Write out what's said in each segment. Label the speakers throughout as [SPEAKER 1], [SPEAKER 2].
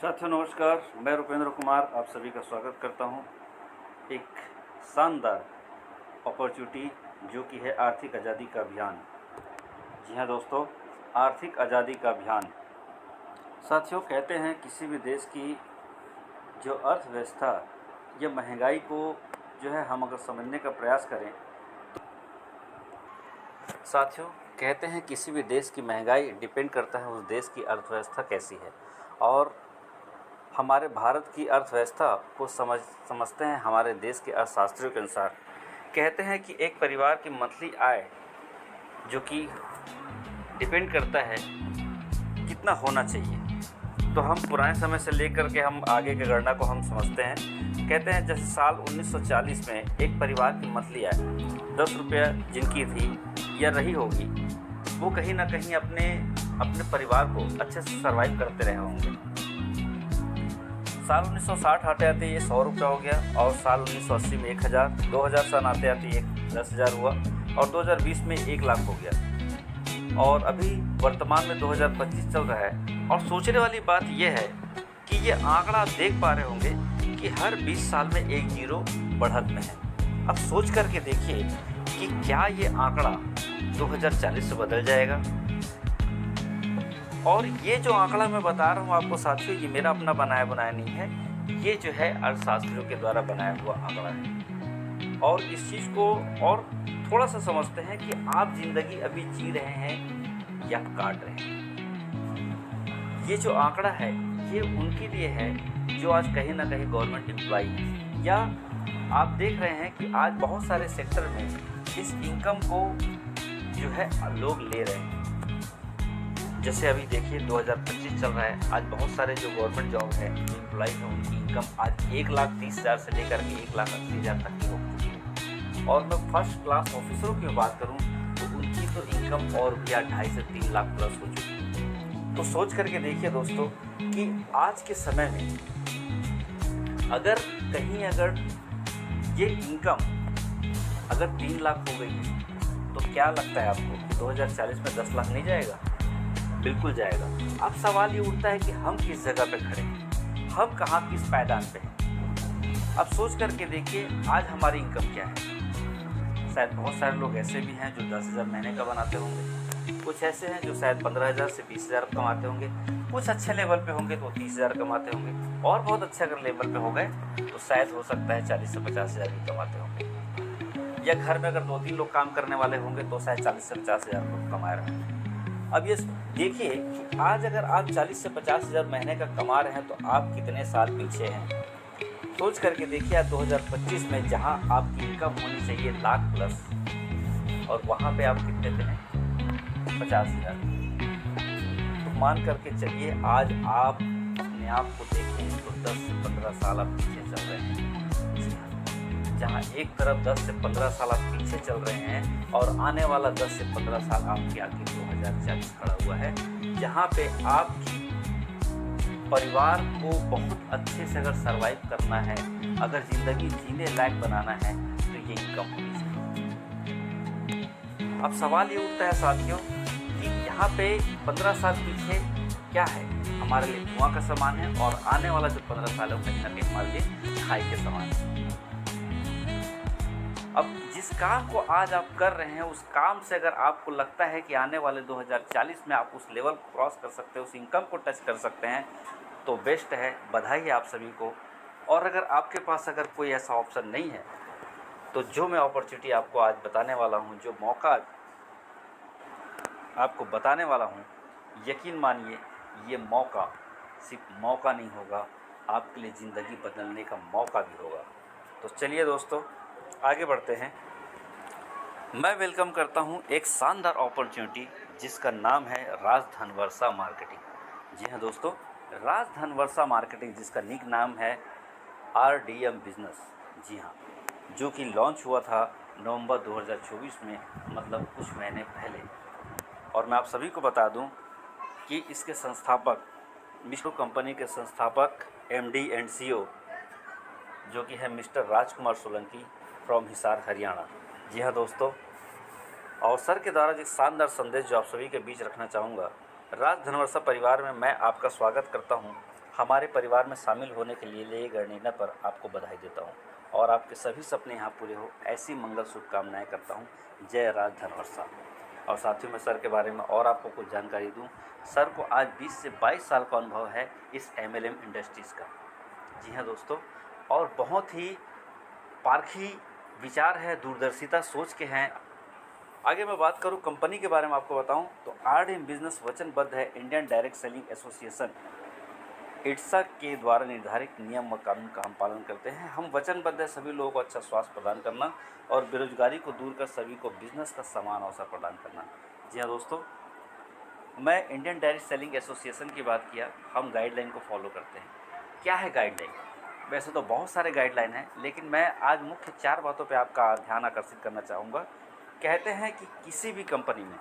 [SPEAKER 1] साथियों नमस्कार, मैं रुपेंद्र कुमार आप सभी का स्वागत करता हूं। एक शानदार अपॉर्चुनिटी जो कि है आर्थिक आज़ादी का अभियान। जी हाँ दोस्तों, आर्थिक आज़ादी का अभियान। साथियों, कहते हैं किसी भी देश की जो अर्थव्यवस्था या महंगाई को जो है हम अगर समझने का प्रयास करें, साथियों कहते हैं किसी भी देश की महंगाई डिपेंड करता है उस देश की अर्थव्यवस्था कैसी है। और हमारे भारत की अर्थव्यवस्था को समझते हैं हमारे देश के अर्थशास्त्रियों के अनुसार। कहते हैं कि एक परिवार की मंथली आय जो कि डिपेंड करता है कितना होना चाहिए। तो हम पुराने समय से लेकर के हम आगे की गणना को हम समझते हैं। कहते हैं जैसे साल 1940 में एक परिवार की मंथली आय 10 रुपया जिनकी थी या रही होगी, वो कहीं ना कहीं अपने परिवार को अच्छे से सर्वाइव करते रहे होंगे। साल 1960 आते आते ये 100 रुपया हो गया, और साल 1980 में 1000, 2000 सन आते आते ये 10,000 हुआ, और 2020 में 1 लाख हो गया, और अभी वर्तमान में 2025 चल रहा है। और सोचने वाली बात यह है कि ये आंकड़ा आप देख पा रहे होंगे कि हर 20 साल में एक जीरो बढ़त में है। अब सोच करके देखिए कि क्या ये आंकड़ा 2040 से बदल जाएगा। और ये जो आंकड़ा मैं बता रहा हूँ आपको साथियों, ये मेरा अपना बनाया नहीं है, ये जो है अर्थशास्त्रियों के द्वारा बनाया हुआ आंकड़ा है। और इस चीज़ को और थोड़ा सा समझते हैं कि आप जिंदगी अभी जी रहे हैं या काट रहे हैं। ये जो आंकड़ा है ये उनके लिए है जो आज कहीं ना कहीं गवर्नमेंट एम्प्लॉई है, या आप देख रहे हैं कि आज बहुत सारे सेक्टर में इस इनकम को जो है लोग ले रहे हैं। जैसे अभी देखिए 2025 चल रहा है, आज बहुत सारे जो गवर्नमेंट जॉब है एम्प्लॉई है उनकी इनकम आज 1,30,000 से लेकर के 1,80,000 तक की हो चुकी है। और मैं फर्स्ट क्लास ऑफिसरों की बात करूं तो उनकी तो इनकम और भी 2.5 से 3 लाख प्लस हो चुकी है। तो सोच करके देखिए दोस्तों कि आज के समय में अगर ये इनकम अगर 3 लाख हो गई है तो क्या लगता है आपको 2040 में 10 लाख नहीं जाएगा? बिल्कुल जाएगा। अब सवाल ये उठता है कि हम किस जगह पे खड़े हैं, हम कहाँ किस पायदान पे हैं। अब सोच करके देखिए आज हमारी इनकम क्या है। शायद बहुत सारे लोग ऐसे भी हैं जो 10,000 महीने का बनाते होंगे, कुछ ऐसे हैं जो शायद 15,000 से 20,000 कमाते होंगे, कुछ अच्छे लेवल पे होंगे तो 30,000 कमाते होंगे, और बहुत अच्छे अगर लेवल पे हो गए तो शायद हो सकता है 40 से 50,000 भी कमाते होंगे, या घर में अगर 2-3 लोग काम करने वाले होंगे तो शायद 40 से 50,000 कमा रहे हैं। अब ये देखिए कि आज अगर आप 40 से 50,000 महीने का कमा रहे हैं तो आप कितने साल पीछे हैं। सोच करके देखिए आज 2025 में जहां आपकी इनकम होनी चाहिए लाख प्लस, और वहां पे आप कितने पे हैं? 50,000। तो मान करके चलिए आज आप अपने आप को देखें तो 10 से 15 साल आप पीछे चल रहे हैं। जहाँ एक तरफ 10 से 15 साल आप पीछे चल रहे हैं और आने वाला 10 से 15 साल आपके आगे 2040 खड़ा हुआ है, जहाँ पे आपकी परिवार को बहुत अच्छे से अगर सर्वाइव करना है, अगर ज़िंदगी जीने लायक बनाना है तो ये इनकम होनी चाहिए। अब सवाल ये उठता है साथियों कि यहाँ पे 15 साल पीछे क्या है, हमारे लिए धुआं का सामान है, और आने वाला जो 15 साल है वो कहीं ना कहीं हमारे लिए खाई के सामान है। अब जिस काम को आज आप कर रहे हैं उस काम से अगर आपको लगता है कि आने वाले 2040 में आप उस लेवल को क्रॉस कर सकते हैं, उस इनकम को टच कर सकते हैं, तो बेस्ट है, बधाई है आप सभी को। और अगर आपके पास अगर कोई ऐसा ऑप्शन नहीं है तो जो मैं अपॉर्चुनिटी आपको आज बताने वाला हूं, जो मौका आपको बताने वाला हूं, यकीन मानिए ये मौका सिर्फ मौका नहीं होगा, आपके लिए ज़िंदगी बदलने का मौका भी होगा। तो चलिए दोस्तों आगे बढ़ते हैं। मैं वेलकम करता हूं एक शानदार अपॉर्चुनिटी जिसका नाम है राजधनवर्षा मार्केटिंग। जी हाँ दोस्तों, राजधनवर्षा मार्केटिंग जिसका निक नाम है RDM बिजनेस। जी हाँ, जो कि लॉन्च हुआ था नवंबर 2024 में, मतलब कुछ महीने पहले। और मैं आप सभी को बता दूं कि इसके संस्थापक मिस्टर कंपनी के संस्थापक MD एंड CEO जो कि है मिस्टर राजकुमार सोलंकी फ्रॉम हिसार हरियाणा। जी हाँ दोस्तों, और सर के द्वारा एक शानदार संदेश जो आप सभी के बीच रखना चाहूँगा। राजधनवर्षा परिवार में मैं आपका स्वागत करता हूँ हमारे परिवार में शामिल होने के लिए लिए गए निर्णय पर आपको बधाई देता हूँ और आपके सभी सपने यहाँ पूरे हो ऐसी मंगल शुभकामनाएं करता हूँ। जय राज धनवर्षा। और साथियों, मैं सर के बारे में और आपको कुछ जानकारी दूँ। सर को आज 20 से 22 साल का अनुभव है इस MLM इंडस्ट्रीज़ का। जी हाँ दोस्तों, और बहुत ही पारखी विचार है, दूरदर्शिता सोच के हैं। आगे मैं बात करूं कंपनी के बारे में आपको बताऊं तो RDM बिजनेस वचनबद्ध है Indian direct selling association IDSA के द्वारा निर्धारित नियम व कानून का हम पालन करते हैं। हम वचनबद्ध है सभी लोगों को अच्छा स्वास्थ्य प्रदान करना और बेरोजगारी को दूर कर सभी को बिजनेस का समान अवसर प्रदान करना। जी हाँ दोस्तों, मैं इंडियन डायरेक्ट सेलिंग एसोसिएशन की बात किया, हम गाइडलाइन को फॉलो करते हैं। क्या है गाइडलाइन? वैसे तो बहुत सारे गाइडलाइन हैं, लेकिन मैं आज मुख्य 4 बातों पे आपका ध्यान आकर्षित करना चाहूँगा। कहते हैं कि किसी भी कंपनी में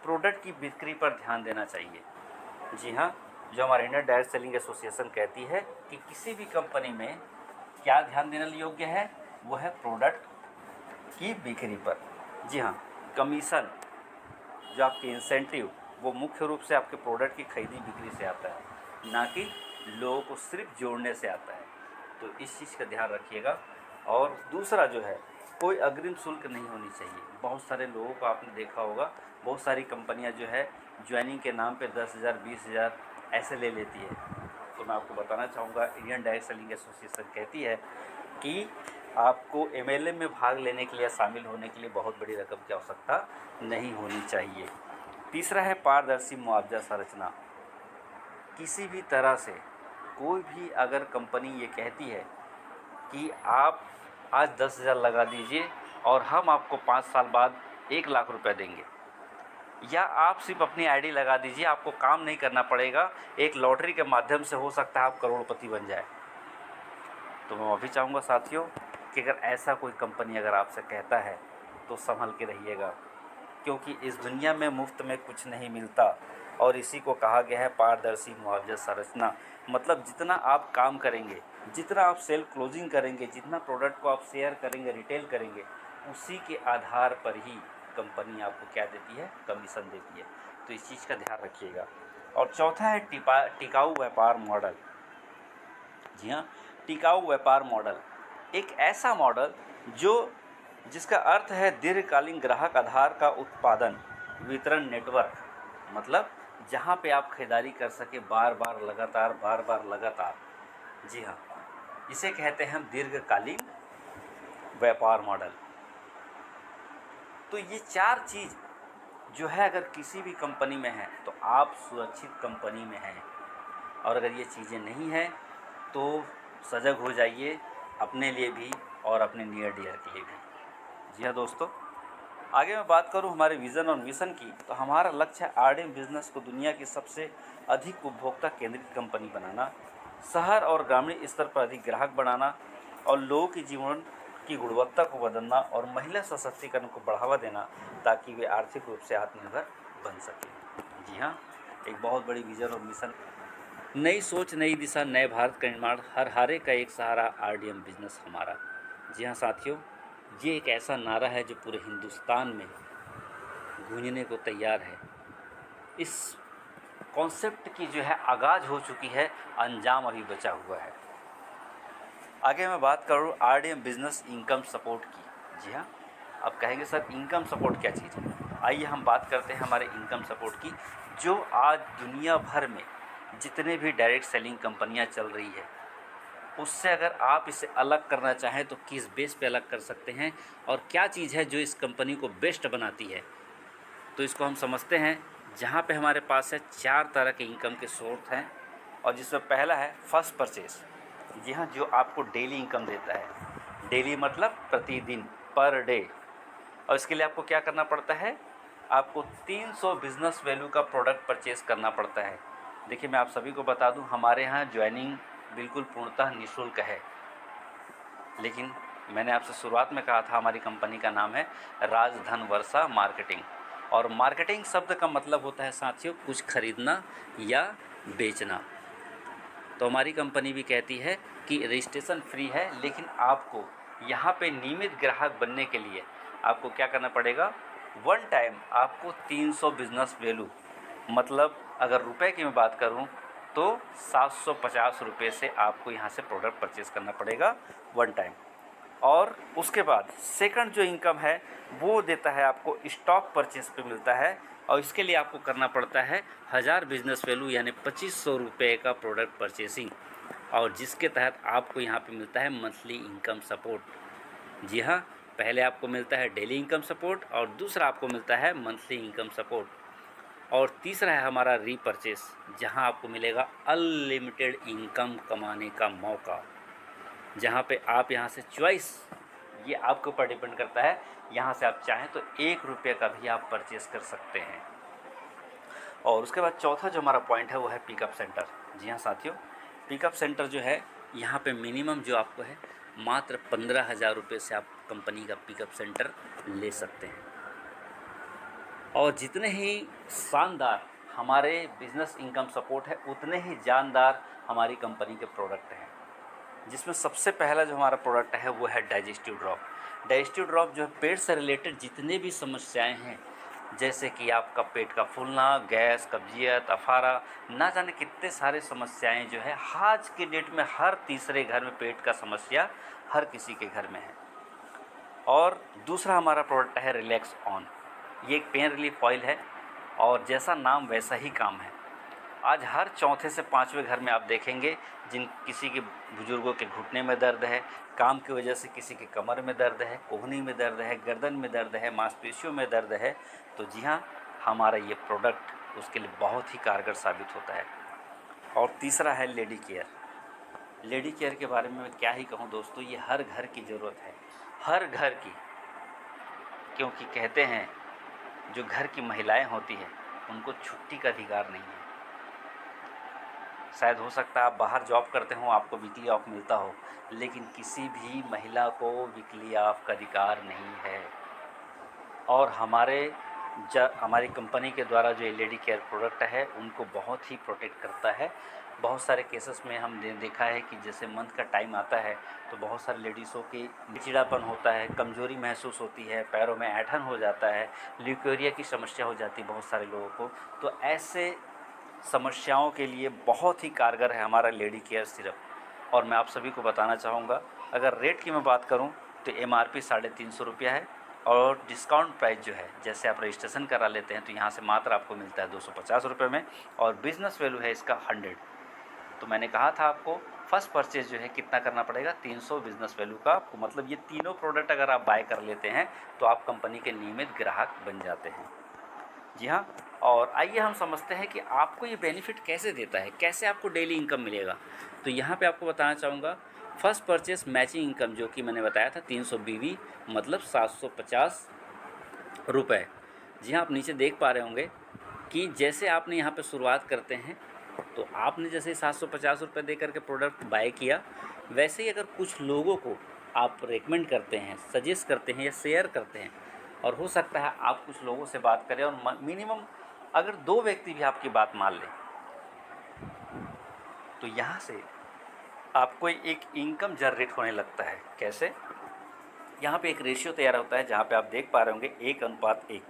[SPEAKER 1] प्रोडक्ट की बिक्री पर ध्यान देना चाहिए। जी हाँ, जो हमारे इंडियन डायरेक्ट सेलिंग एसोसिएशन कहती है कि किसी भी कंपनी में क्या ध्यान देने योग्य है, वो है प्रोडक्ट की बिक्री पर। जी हाँ, कमीशन जो आपके इंसेंटिव वो मुख्य रूप से आपके प्रोडक्ट की खरीदी बिक्री से आता है, ना कि लोगों को सिर्फ जोड़ने से आता है। तो इस चीज़ का ध्यान रखिएगा। और दूसरा जो है, कोई अग्रिम शुल्क नहीं होनी चाहिए। बहुत सारे लोगों को आपने देखा होगा, बहुत सारी कंपनियां जो है ज्वाइनिंग के नाम पे 10,000 20,000 ऐसे ले लेती है। तो मैं आपको बताना चाहूँगा, इंडियन डायरेक्ट सेलिंग एसोसिएशन कहती है कि आपको MLM में भाग लेने के लिए, शामिल होने के लिए बहुत बड़ी रकम की आवश्यकता नहीं होनी चाहिए। तीसरा है पारदर्शी मुआवजा संरचना। किसी भी तरह से कोई भी अगर कंपनी ये कहती है कि आप आज 10,000 लगा दीजिए और हम आपको 5 साल बाद 1,00,000 रुपये देंगे, या आप सिर्फ अपनी आईडी लगा दीजिए, आपको काम नहीं करना पड़ेगा, एक लॉटरी के माध्यम से हो सकता है आप करोड़पति बन जाए। तो मैं अभी चाहूँगा साथियों कि अगर ऐसा कोई कंपनी अगर आपसे कहता है तो संभल के रहिएगा, क्योंकि इस दुनिया में मुफ्त में कुछ नहीं मिलता। और इसी को कहा गया है पारदर्शी मुआवजा संरचना। मतलब जितना आप काम करेंगे, जितना आप सेल क्लोजिंग करेंगे, जितना प्रोडक्ट को आप शेयर करेंगे, रिटेल करेंगे, उसी के आधार पर ही कंपनी आपको क्या देती है, कमीशन देती है। तो इस चीज़ का ध्यान रखिएगा। और चौथा है टिकाऊ व्यापार मॉडल। जी हाँ, टिकाऊ व्यापार मॉडल एक ऐसा मॉडल जिसका अर्थ है दीर्घकालीन ग्राहक आधार का उत्पादन वितरण नेटवर्क। मतलब जहाँ पे आप खरीदारी कर सके बार बार लगातार। जी हाँ, इसे कहते हैं हम दीर्घकालीन व्यापार मॉडल। तो ये 4 चीज़ जो है अगर किसी भी कंपनी में है तो आप सुरक्षित कंपनी में हैं। और अगर ये चीज़ें नहीं हैं तो सजग हो जाइए, अपने लिए भी और अपने नियर डियर के लिए भी। जी हाँ दोस्तों, आगे मैं बात करूं हमारे विज़न और मिशन की, तो हमारा लक्ष्य है RDM बिजनेस को दुनिया की सबसे अधिक उपभोक्ता केंद्रित कंपनी बनाना, शहर और ग्रामीण स्तर पर अधिक ग्राहक बनाना और लोगों की जीवन की गुणवत्ता को बदलना और महिला सशक्तिकरण को बढ़ावा देना ताकि वे आर्थिक रूप से आत्मनिर्भर बन सकें। जी हाँ, एक बहुत बड़ी विज़न और मिशन। नई सोच, नई दिशा, नए भारत का निर्माण, हर हारे का एक सहारा, RDM बिजनेस हमारा। जी हाँ साथियों, ये एक ऐसा नारा है जो पूरे हिंदुस्तान में गूंजने को तैयार है। इस कॉन्सेप्ट की जो है आगाज़ हो चुकी है, अंजाम अभी बचा हुआ है। आगे मैं बात करूँ RDM बिजनेस इनकम सपोर्ट की। जी हाँ, अब कहेंगे सर इनकम सपोर्ट क्या चीज़ है? आइए हम बात करते हैं हमारे इनकम सपोर्ट की। जो आज दुनिया भर में जितने भी डायरेक्ट सेलिंग कंपनियां चल रही है, उससे अगर आप इसे अलग करना चाहें तो किस बेस पे अलग कर सकते हैं और क्या चीज़ है जो इस कंपनी को बेस्ट बनाती है, तो इसको हम समझते हैं। जहाँ पे हमारे पास है 4 तरह के इनकम के सोर्स हैं, और जिसमें पहला है फर्स्ट परचेस। जी हाँ, जो आपको डेली इनकम देता है। डेली मतलब प्रतिदिन, पर डे। और इसके लिए आपको क्या करना पड़ता है, आपको 300 बिजनेस वैल्यू का प्रोडक्ट परचेस करना पड़ता है। देखिए मैं आप सभी को बता दूं, हमारे यहाँ ज्वाइनिंग बिल्कुल पूर्णतः निःशुल्क है। लेकिन मैंने आपसे शुरुआत में कहा था हमारी कंपनी का नाम है राजधन वर्षा मार्केटिंग। और मार्केटिंग शब्द का मतलब होता है साथियों कुछ खरीदना या बेचना। तो हमारी कंपनी भी कहती है कि रजिस्ट्रेशन फ्री है, लेकिन आपको यहाँ पे नियमित ग्राहक बनने के लिए आपको क्या करना पड़ेगा, वन टाइम आपको 300 बिजनेस वैल्यू, मतलब अगर रुपए की मैं बात करूँ तो 750 रुपये से आपको यहाँ से प्रोडक्ट परचेज़ करना पड़ेगा वन टाइम। और उसके बाद सेकंड जो इनकम है वो देता है आपको स्टॉक परचेज़ पे मिलता है, और इसके लिए आपको करना पड़ता है 1000 बिजनेस वैल्यू यानी 2500 रुपये का प्रोडक्ट परचेसिंग, और जिसके तहत आपको यहाँ पे मिलता है मंथली इनकम सपोर्ट। जी हाँ, पहले आपको मिलता है डेली इनकम सपोर्ट और दूसरा आपको मिलता है मंथली इनकम सपोर्ट, और तीसरा है हमारा रीपरचेस, जहाँ आपको मिलेगा अनलिमिटेड इनकम कमाने का मौका, जहाँ पे आप यहाँ से चॉइस, ये आपके ऊपर डिपेंड करता है, यहाँ से आप चाहें तो 1 रुपये का भी आप परचेस कर सकते हैं। और उसके बाद चौथा जो हमारा पॉइंट है वो है पिकअप सेंटर। जी हाँ साथियों, पिकअप सेंटर जो है यहाँ पे मिनिमम जो आपको है मात्र 15,000 रुपये से आप कंपनी का पिकअप सेंटर ले सकते हैं। और जितने ही शानदार हमारे बिजनेस इनकम सपोर्ट है उतने ही जानदार हमारी कंपनी के प्रोडक्ट हैं, जिसमें सबसे पहला जो हमारा प्रोडक्ट है वो है डाइजेस्टिव ड्रॉप। डाइजेस्टिव ड्रॉप जो है पेट से रिलेटेड जितने भी समस्याएं हैं, जैसे कि आपका पेट का फूलना, गैस, कब्जियत, अफारा, ना जाने कितने सारे समस्याएं जो है आज के डेट में हर तीसरे घर में पेट का समस्या हर किसी के घर में है। और दूसरा हमारा प्रोडक्ट है रिलैक्स ऑन। ये एक पेन रिलीफ ऑयल है और जैसा नाम वैसा ही काम है। आज हर चौथे से पाँचवें घर में आप देखेंगे जिन किसी के बुजुर्गों के घुटने में दर्द है, काम की वजह से किसी के कमर में दर्द है, कोहनी में दर्द है, गर्दन में दर्द है, मांसपेशियों में दर्द है, तो जी हाँ, हमारा ये प्रोडक्ट उसके लिए बहुत ही कारगर साबित होता है। और तीसरा है लेडी केयर। लेडी केयर के बारे में मैं क्या ही कहूँ दोस्तों, ये हर घर की ज़रूरत है, हर घर की, क्योंकि कहते हैं जो घर की महिलाएं होती हैं उनको छुट्टी का अधिकार नहीं है। शायद हो सकता है आप बाहर जॉब करते हो, आपको वीकली ऑफ मिलता हो, लेकिन किसी भी महिला को वीकली ऑफ का अधिकार नहीं है। और हमारी कंपनी के द्वारा जो लेडी केयर प्रोडक्ट है उनको बहुत ही प्रोटेक्ट करता है। बहुत सारे केसेस में हमने देखा है कि जैसे मंथ का टाइम आता है तो बहुत सारे लेडीज़ों की चिड़चिड़ापन होता है, कमज़ोरी महसूस होती है, पैरों में ऐंठन हो जाता है, ल्यूकेरिया की समस्या हो जाती है बहुत सारे लोगों को। तो ऐसे समस्याओं के लिए बहुत ही कारगर है हमारा लेडी केयर सिरप। और मैं आप सभी को बताना चाहूँगा, अगर रेट की मैं बात करूँ तो MRP 350 रुपया है, और डिस्काउंट प्राइस जो है, जैसे आप रजिस्ट्रेशन करा लेते हैं तो यहाँ से मात्र आपको मिलता है 250 रुपये में, और बिज़नेस वैल्यू है इसका 100। तो मैंने कहा था आपको फर्स्ट परचेज जो है कितना करना पड़ेगा, 300 बिज़नेस वैल्यू का आपको, मतलब ये तीनों प्रोडक्ट अगर आप बाय कर लेते हैं तो आप कंपनी के नियमित ग्राहक बन जाते हैं। जी हाँ, और आइए हम समझते हैं कि आपको ये बेनिफिट कैसे देता है, कैसे आपको डेली इनकम मिलेगा। तो यहाँ पे आपको बताना चाहूँगा, फर्स्ट परचेस मैचिंग इनकम जो कि मैंने बताया था 300 BV मतलब 750 रुपये। जी हाँ, आप नीचे देख पा रहे होंगे कि जैसे आपने यहाँ पे शुरुआत करते हैं तो आपने जैसे 750 रुपये दे करके प्रोडक्ट बाय किया, वैसे ही अगर कुछ लोगों को आप रेकमेंड करते हैं, सजेस्ट करते हैं या शेयर करते हैं, और हो सकता है आप कुछ लोगों से बात करें और मिनिमम अगर 2 व्यक्ति भी आपकी बात मान लें, तो यहाँ से आपको एक इनकम जनरेट होने लगता है। कैसे? यहाँ पे एक रेशियो तैयार होता है जहाँ पे आप देख पा रहे होंगे 1:1।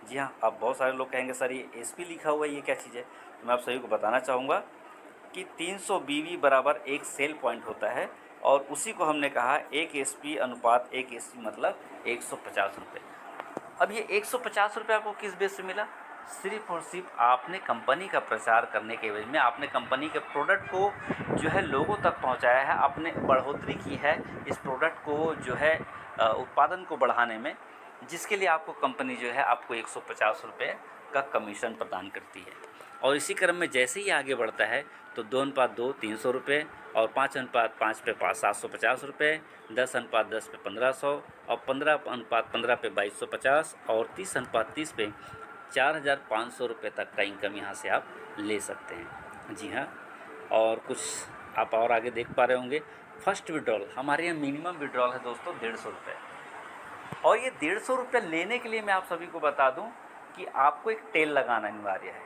[SPEAKER 1] जी हाँ, आप बहुत सारे लोग कहेंगे सर ये SP लिखा हुआ है, ये क्या चीज़ है? तो मैं आप सभी को बताना चाहूँगा कि 300 BV बराबर एक सेल पॉइंट होता है, और उसी को हमने कहा 1:1 मतलब 150 रुपये। अब ये 150 रुपये आपको किस बेस से मिला? सिर्फ और सिर्फ आपने कंपनी का प्रचार करने के वजह में, आपने कंपनी के प्रोडक्ट को जो है लोगों तक पहुंचाया है, आपने बढ़ोतरी की है इस प्रोडक्ट को जो है उत्पादन को बढ़ाने में, जिसके लिए आपको कंपनी जो है आपको 150 रुपये का कमीशन प्रदान करती है। और इसी क्रम में जैसे ही आगे बढ़ता है तो 2:2 300 रुपये, और 5:5 पे 750 रुपये, 10:10 पे 1500, और 15:15 पे 2250, और 30:30 पे 4500 रुपये तक का इनकम यहाँ से आप ले सकते हैं। जी हाँ, और कुछ आप और आगे देख पा रहे होंगे, फर्स्ट विड्रॉल हमारे यहाँ मिनिमम विड्रॉल है दोस्तों 150 रुपये। और ये 150 रुपये लेने के लिए मैं आप सभी को बता दूं कि आपको एक टेल लगाना अनिवार्य है।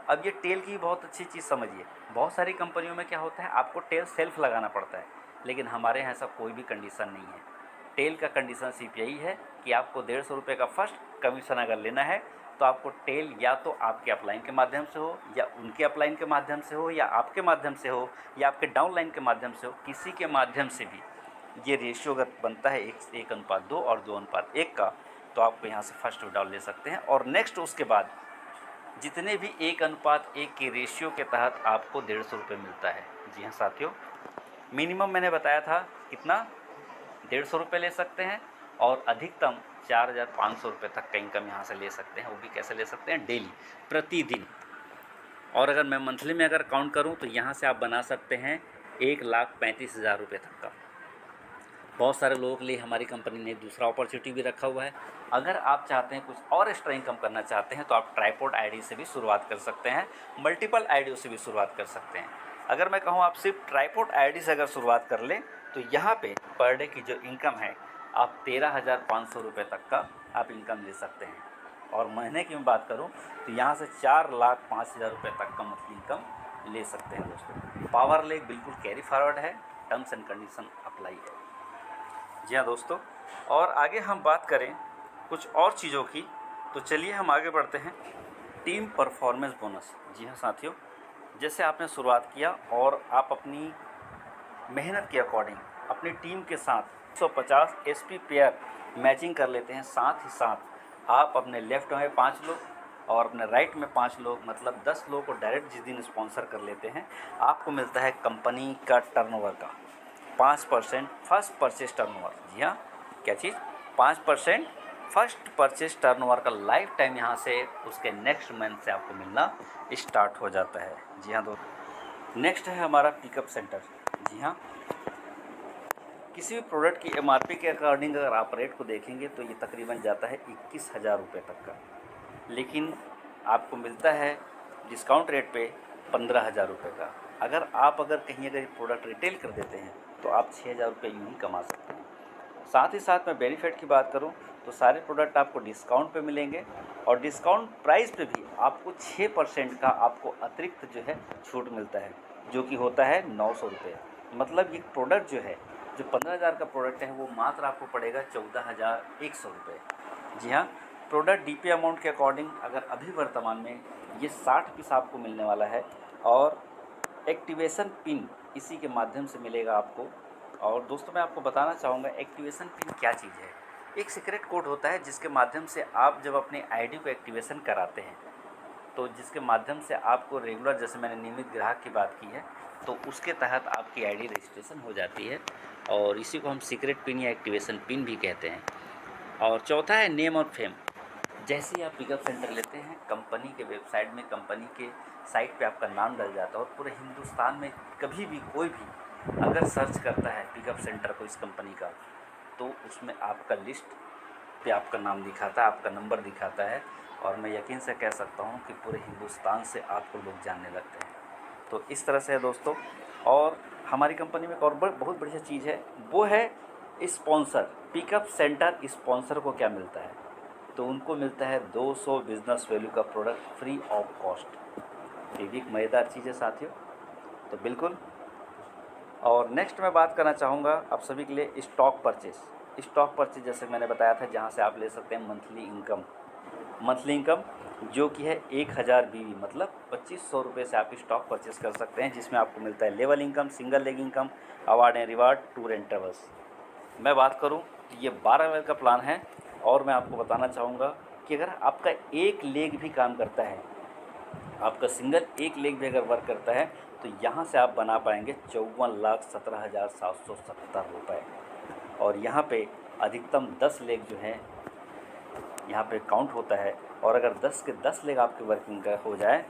[SPEAKER 1] अब ये टेल की बहुत अच्छी चीज़ समझिए, बहुत सारी कंपनियों में क्या होता है आपको टेल सेल्फ लगाना पड़ता है, लेकिन हमारे यहाँ ऐसा कोई भी कंडीशन नहीं है। टेल का कंडीशन सिर्फ यही है कि आपको 150 रुपये का फर्स्ट कमीशन अगर लेना है तो आपको टेल या तो आपके अपलाइन के माध्यम से हो, या उनके अपलाइन के माध्यम से हो, या आपके माध्यम से हो, या आपके डाउनलाइन के माध्यम से हो, किसी के माध्यम से भी ये रेशियो अगर बनता है 1:2 और 2:1 का, तो आपको यहाँ से फर्स्ट विड्रॉल ले सकते हैं। और नेक्स्ट उसके बाद जितने भी 1:1 के रेशियो के तहत आपको 150 रुपये मिलता है। जी हाँ साथियों, मिनिमम मैंने बताया था कितना, 150 रुपये ले सकते हैं, और अधिकतम 4,500 रुपये तक का इनकम यहाँ से ले सकते हैं। वो भी कैसे ले सकते हैं, डेली, प्रतिदिन। और अगर मैं मंथली में अगर काउंट करूँ तो यहाँ से आप बना सकते हैं 1,35,000 रुपये तक का। बहुत सारे लोगों के लिए हमारी कंपनी ने दूसरा अपॉर्चुनिटी भी रखा हुआ है। अगर आप चाहते हैं कुछ और एक्स्ट्रा इनकम करना चाहते हैं तो आप ट्राइपॉड आईडी से भी शुरुआत कर सकते हैं, मल्टीपल आईडियों से भी शुरुआत कर सकते हैं। अगर मैं कहूँ आप सिर्फ ट्राइपॉड आईडी से अगर शुरुआत कर लें तो यहाँ पे पर डे की जो इनकम है आप 13,500 रुपये तक का आप इनकम ले सकते हैं। और महीने की मैं बात करूँ तो यहाँ से 4,05,000 रुपये तक का मंथली इनकम ले सकते हैं दोस्तों। पावर लेक बिल्कुल कैरी फॉरवर्ड है, टर्म्स एंड कंडीशन अप्लाई है। जी हाँ दोस्तों, और आगे हम बात करें कुछ और चीज़ों की, तो चलिए हम आगे बढ़ते हैं। Team performance bonus. जी हाँ साथियों, जैसे आपने शुरुआत किया और आप अपनी मेहनत के अकॉर्डिंग अपनी टीम के साथ 150 एसपी पेयर मैचिंग कर लेते हैं, साथ ही साथ आप अपने लेफ्ट में 5 लोग और अपने राइट में 5 लोग, मतलब 10 लोगों को डायरेक्ट जिस दिन स्पॉन्सर कर लेते हैं, आपको मिलता है कंपनी का टर्नओवर का 5% फर्स्ट परचेज टर्नओवर। जी हाँ, क्या चीज़, 5% फर्स्ट परचेज टर्नओवर का लाइफ टाइम यहाँ से उसके नेक्स्ट मंथ से आपको मिलना स्टार्ट हो जाता है। जी हाँ दोस्तों, नेक्स्ट है हमारा पिकअप सेंटर। जी हाँ, किसी भी प्रोडक्ट की एमआरपी के अकॉर्डिंग अगर आप रेट को देखेंगे तो ये तकरीबन जाता है 21,000 रुपये तक का, लेकिन आपको मिलता है डिस्काउंट रेट पे 15,000 रुपये का। अगर कहीं अगर प्रोडक्ट रिटेल कर देते हैं तो आप 6,000 रुपये यूँ ही कमा सकते हैं। साथ ही साथ मैं बेनिफिट की बात करूं तो सारे प्रोडक्ट आपको डिस्काउंट पे मिलेंगे, और डिस्काउंट प्राइस पे भी आपको 6% का आपको अतिरिक्त जो है छूट मिलता है, जो कि होता है 900 रुपये। मतलब ये प्रोडक्ट जो है, जो 15,000 का प्रोडक्ट है, वो मात्र आपको पड़ेगा 14,100 रुपये। जी हाँ, प्रोडक्ट डीपी अमाउंट के अकॉर्डिंग अगर अभी वर्तमान में ये 60 पीस आपको मिलने वाला है, और एक्टिवेशन पिन इसी के माध्यम से मिलेगा आपको। और दोस्तों, मैं आपको बताना चाहूँगा एक्टिवेशन पिन क्या चीज़ है। एक सीक्रेट कोड होता है जिसके माध्यम से आप जब अपने आईडी को एक्टिवेशन कराते हैं, तो जिसके माध्यम से आपको रेगुलर, जैसे मैंने नियमित ग्राहक की बात की है, तो उसके तहत आपकी आईडी रजिस्ट्रेशन हो जाती है, और इसी को हम सीक्रेट पिन या एक्टिवेशन पिन भी कहते हैं। और चौथा है नेम और फेम। जैसे ही आप पिकअप सेंटर लेते हैं, कंपनी के वेबसाइट में, कंपनी के साइट पे आपका नाम डल जाता है, और पूरे हिंदुस्तान में कभी भी कोई भी अगर सर्च करता है पिकअप सेंटर को, इस कंपनी का, तो उसमें आपका लिस्ट पे आपका नाम दिखाता है, आपका नंबर दिखाता है, और मैं यकीन से कह सकता हूँ कि पूरे हिंदुस्तान से आपको लोग जानने लगते हैं। तो इस तरह से है दोस्तों। और हमारी कंपनी में एक और बहुत बढ़िया चीज़ है, वो है स्पॉन्सर। पिकअप सेंटर स्पॉन्सर को क्या मिलता है, तो उनको मिलता है 200 बिजनेस वैल्यू का प्रोडक्ट फ्री ऑफ कॉस्ट। ये भी एक मज़ेदार चीज़ है साथियों, तो बिल्कुल। और नेक्स्ट मैं बात करना चाहूँगा आप सभी के लिए स्टॉक परचेज जैसे मैंने बताया था, जहाँ से आप ले सकते हैं मंथली इनकम जो कि है 1,000 BV, मतलब 2,500 रुपये से आप स्टॉक परचेस कर सकते हैं, जिसमें आपको मिलता है level income, single leg income, award and reward, tour and travels. मैं बात करूं तो ये 12 महीने का प्लान है, और मैं आपको बताना चाहूँगा कि अगर आपका एक लेग भी काम करता है, आपका सिंगल एक लेग भी अगर वर्क करता है, तो यहाँ से आप बना पाएंगे 54,17,770 रुपये। और यहाँ पे अधिकतम 10 लेग जो है यहाँ पे काउंट होता है, और अगर 10 के 10 लेग आपके वर्किंग का हो जाए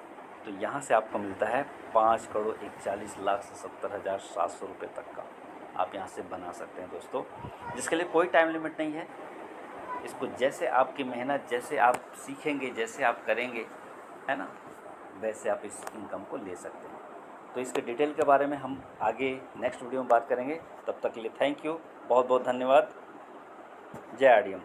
[SPEAKER 1] तो यहाँ से आपको मिलता है 5,41,70,700 रुपये तक का आप यहाँ से बना सकते हैं दोस्तों, जिसके लिए कोई टाइम लिमिट नहीं है। इसको जैसे आपकी मेहनत, जैसे आप सीखेंगे, जैसे आप करेंगे, है ना, वैसे आप इस इनकम को ले सकते हैं। तो इसके डिटेल के बारे में हम आगे नेक्स्ट वीडियो में बात करेंगे। तब तक के लिए थैंक यू, बहुत बहुत धन्यवाद। जय आरडीएम।